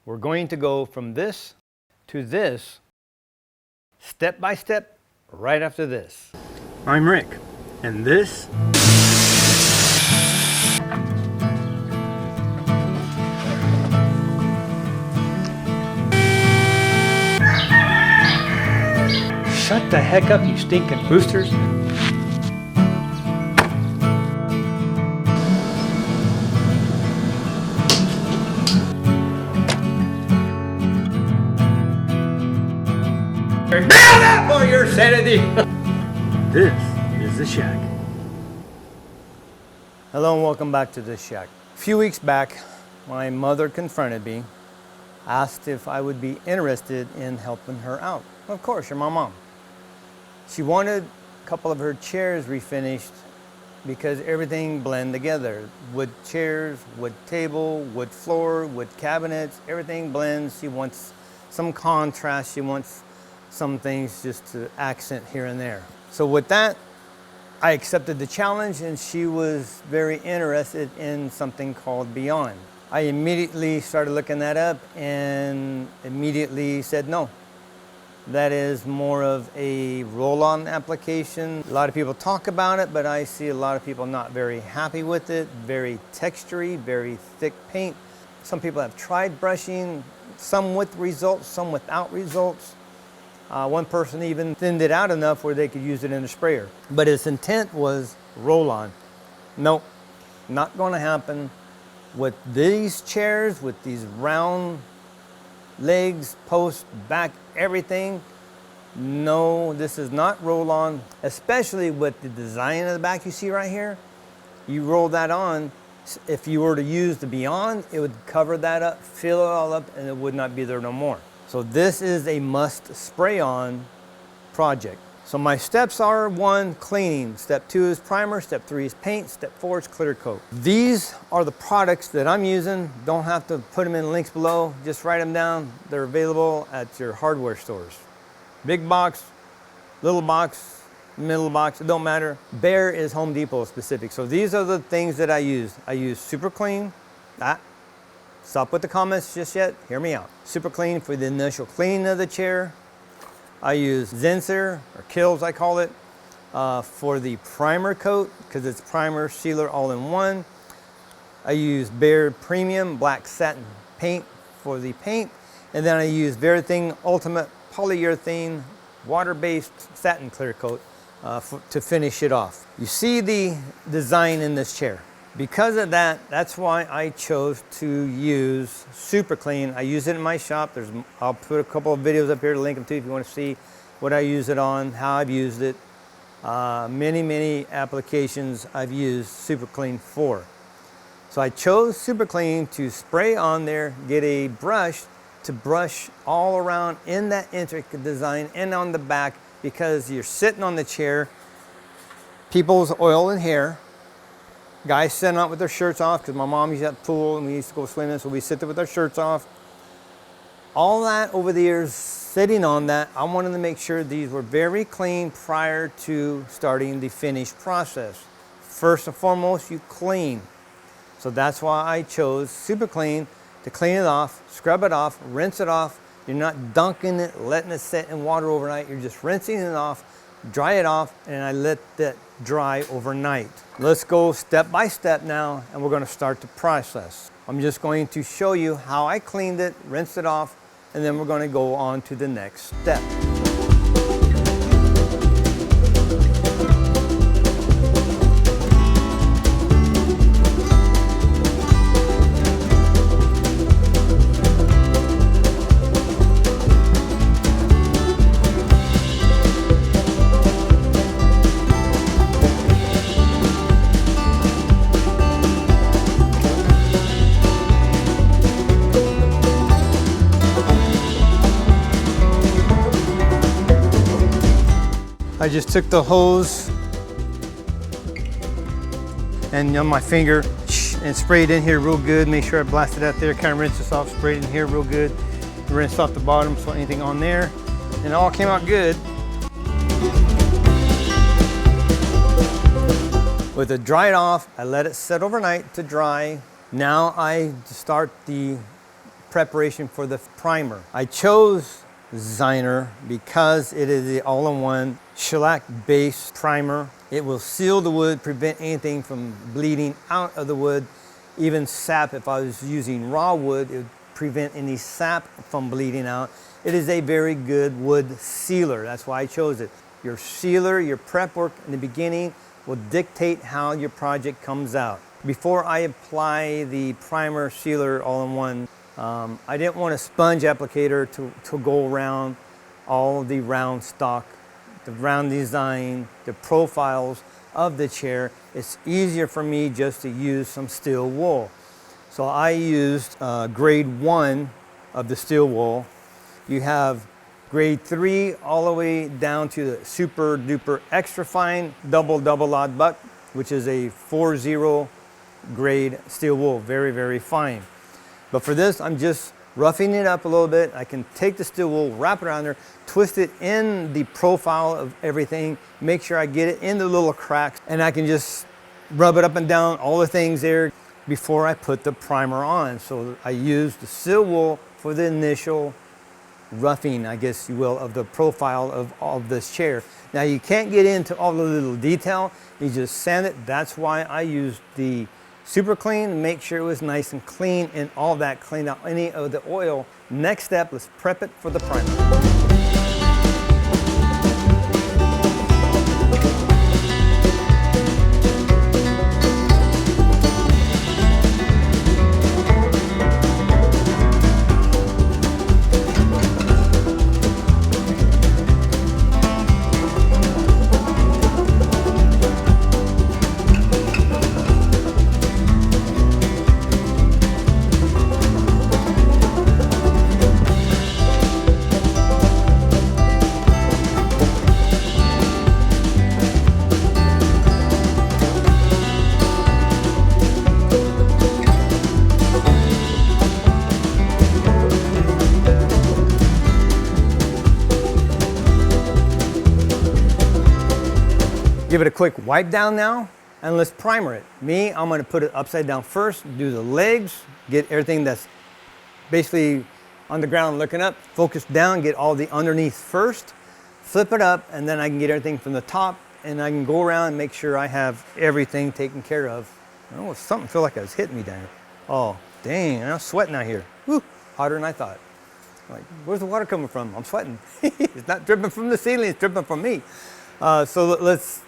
We're going to go from this to this, step by step, right after this. I'm Rick, and this shut the heck up, you stinking roosters. Build up for your sanity. This is the shack. Hello and welcome back to the shack. A few weeks back, my mother confronted me, asked if I would be interested in helping her out. Of course, you're my mom. She wanted a couple of her chairs refinished because everything blend together. Wood chairs, wood table, wood floor, wood cabinets, everything blends. She wants some contrast. She wants some things just to accent here and there. So with that, I accepted the challenge, and she was very interested in something called Beyond. I immediately started looking that up and immediately said no. That is more of a roll-on application. A lot of people talk about it, but I see a lot of people not very happy with it. Very textury, very thick paint. Some people have tried brushing, some with results, some without results. One person even thinned it out enough where they could use it in a sprayer. But its intent was roll-on. Nope, not going to happen. With these chairs, with these round legs, posts, back, everything, no, this is not roll-on, especially with the design of the back you see right here. You roll that on, if you were to use the Beyond, it would cover that up, fill it all up, and it would not be there no more. So this is a must spray on project. So my steps are: 1, cleaning. Step 2 is primer. Step 3 is paint. Step 4 is clear coat. These are the products that I'm using. Don't have to put them in links below. Just write them down. They're available at your hardware stores. Big box, little box, middle box, it don't matter. Bare is Home Depot specific. So these are the things that I use. I use Super Clean. Stop with the comments just yet, hear me out. Super Clean for the initial cleaning of the chair. I use Zenser, or Kills I call it, for the primer coat, because it's primer, sealer all in one. I use Bare Premium Black Satin Paint for the paint. And then I use Verithing Ultimate Polyurethane Water-Based Satin Clear Coat to finish it off. You see the design in this chair. Because of that, that's why I chose to use Super Clean. I use it in my shop. I'll put a couple of videos up here to link them to if you want to see what I use it on, how I've used it. Many applications I've used Super Clean for. So I chose Super Clean to spray on there, get a brush to brush all around in that intricate design and on the back, because you're sitting on the chair, people's oil and hair. Guys sitting out with their shirts off, because my mom used to have a pool and we used to go swimming, so we sit there with our shirts off. All that over the years, sitting on that, I wanted to make sure these were very clean prior to starting the finish process. First and foremost, you clean. So that's why I chose Super Clean to clean it off, scrub it off, rinse it off. You're not dunking it, letting it sit in water overnight. You're just rinsing it off, dry it off, and I let that dry overnight. Let's go step by step now, and we're going to start the process. I'm just going to show you how I cleaned it, rinsed it off, and then we're going to go on to the next step. I just took the hose and on my finger and sprayed in here real good. Make sure I blasted out there, kind of rinse this off, sprayed in here real good. Rinse off the bottom, so anything on there. And it all came out good. With it dried off, I let it set overnight to dry. Now I start the preparation for the primer. I chose Zyner because it is the all-in-one shellac base primer. It will seal the wood, prevent anything from bleeding out of the wood. Even sap, if I was using raw wood, it would prevent any sap from bleeding out. It is a very good wood sealer. That's why I chose it. Your sealer, your prep work in the beginning will dictate how your project comes out. Before I apply the primer sealer all-in-one, I didn't want a sponge applicator to go around all the round stock, the round design, the profiles of the chair. It's easier for me just to use some steel wool. So I used grade 1 of the steel wool. You have grade 3 all the way down to the super duper extra fine double odd buck, which is a 4-0 grade steel wool, very, very fine. But for this, I'm just roughing it up a little bit. I can take the steel wool, wrap it around there, twist it in the profile of everything, make sure I get it in the little cracks, and I can just rub it up and down all the things there before I put the primer on. So I used the steel wool for the initial roughing, I guess you will, of the profile of this chair. Now you can't get into all the little detail, you just sand it. That's why I used the super clean to make sure it was nice and clean, and all that cleaned out any of the oil. Next step, let's prep it for the primer. Give it a quick wipe down now, and let's primer it. Me, I'm gonna put it upside down first, do the legs, get everything that's basically on the ground looking up, focus down, get all the underneath first, flip it up, and then I can get everything from the top, and I can go around and make sure I have everything taken care of. Oh, something felt like it was hitting me down here. Oh, dang, I'm sweating out here. Woo, hotter than I thought. Like, where's the water coming from? I'm sweating. It's not dripping from the ceiling, it's dripping from me. So let's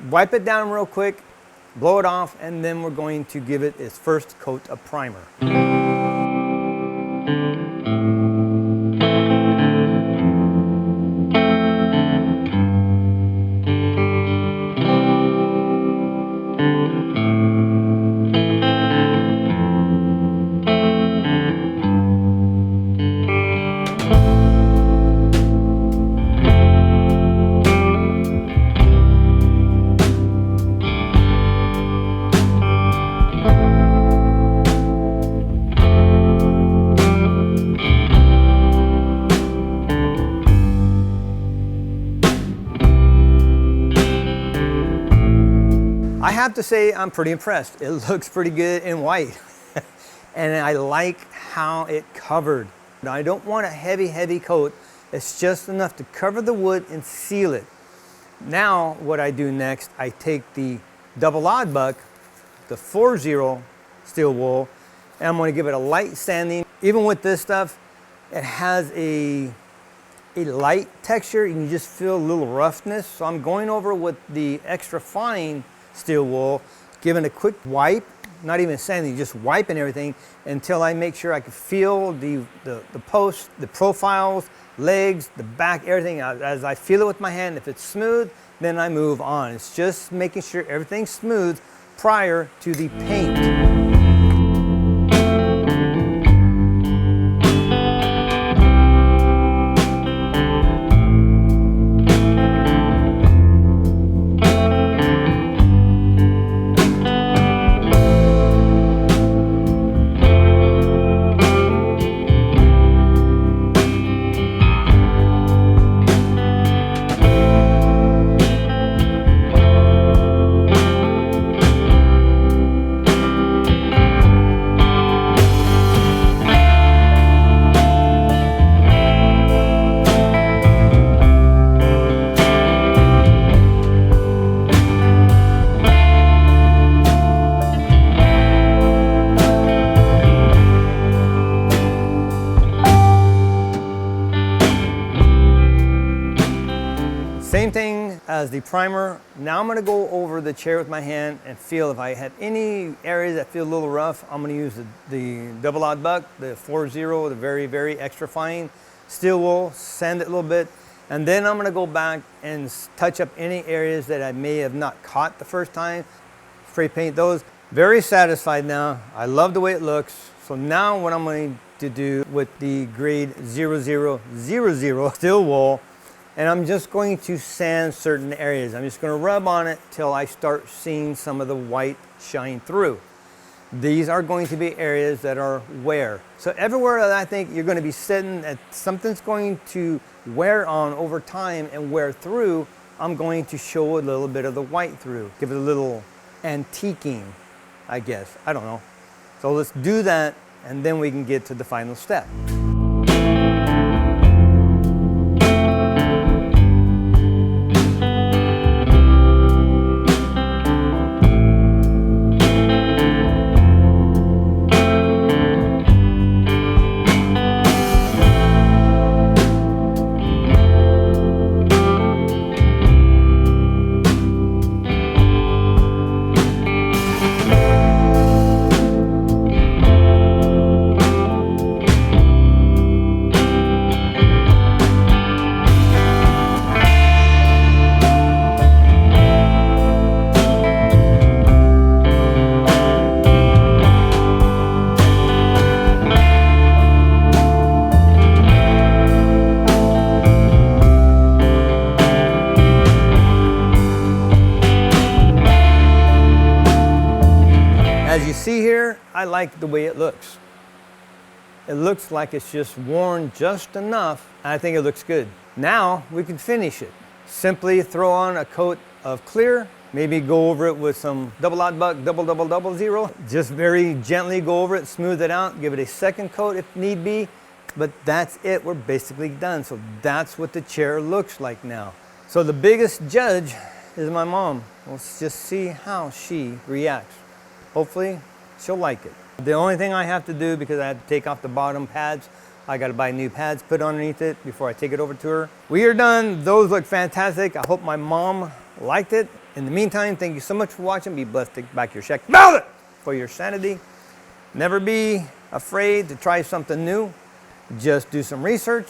wipe it down real quick, blow it off, and then we're going to give it its first coat of primer. I have to say I'm pretty impressed. It looks pretty good in white. And I like how it covered. Now I don't want a heavy coat. It's just enough to cover the wood and seal it. Now what I do next, I take the double odd buck, the 4-0 steel wool, and I'm going to give it a light sanding. Even with this stuff, it has a light texture. You can just feel a little roughness. So I'm going over with the extra fine steel wool, giving a quick wipe, not even sanding, just wiping everything until I make sure I can feel the posts, the profiles, legs, the back, everything. As I feel it with my hand, if it's smooth, then I move on. It's just making sure everything's smooth prior to the paint. Same thing as the primer. Now I'm gonna go over the chair with my hand and feel if I have any areas that feel a little rough. I'm gonna use the double odd buck, the 4-0, the very, very extra fine steel wool, sand it a little bit, and then I'm gonna go back and touch up any areas that I may have not caught the first time, spray paint those. Very satisfied now. I love the way it looks. So now what I'm going to do with the grade 0000 steel wool, and I'm just going to sand certain areas. I'm just going to rub on it till I start seeing some of the white shine through. These are going to be areas that are wear. So everywhere that I think you're going to be sitting, that something's going to wear on over time and wear through, I'm going to show a little bit of the white through. Give it a little antiquing, I guess. I don't know. So let's do that, and then we can get to the final step. As you see here, I like the way it looks. It looks like it's just worn just enough. I think it looks good. Now we can finish it. Simply throw on a coat of clear, maybe go over it with some double odd buck, double zero. Just very gently go over it, smooth it out, give it a second coat if need be. But that's it, we're basically done. So that's what the chair looks like now. So the biggest judge is my mom. Let's just see how she reacts. Hopefully, she'll like it. The only thing I have to do, because I had to take off the bottom pads, I got to buy new pads, put underneath it before I take it over to her. We are done. Those look fantastic. I hope my mom liked it. In the meantime, thank you so much for watching. Be blessed. Take back your check. Mouth it for your sanity. Never be afraid to try something new. Just do some research.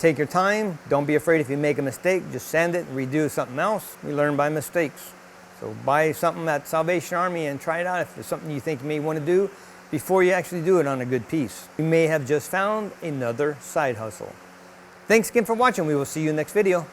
Take your time. Don't be afraid if you make a mistake. Just sand it and redo something else. We learn by mistakes. So buy something at Salvation Army and try it out if there's something you think you may want to do before you actually do it on a good piece. You may have just found another side hustle. Thanks again for watching. We will see you in the next video.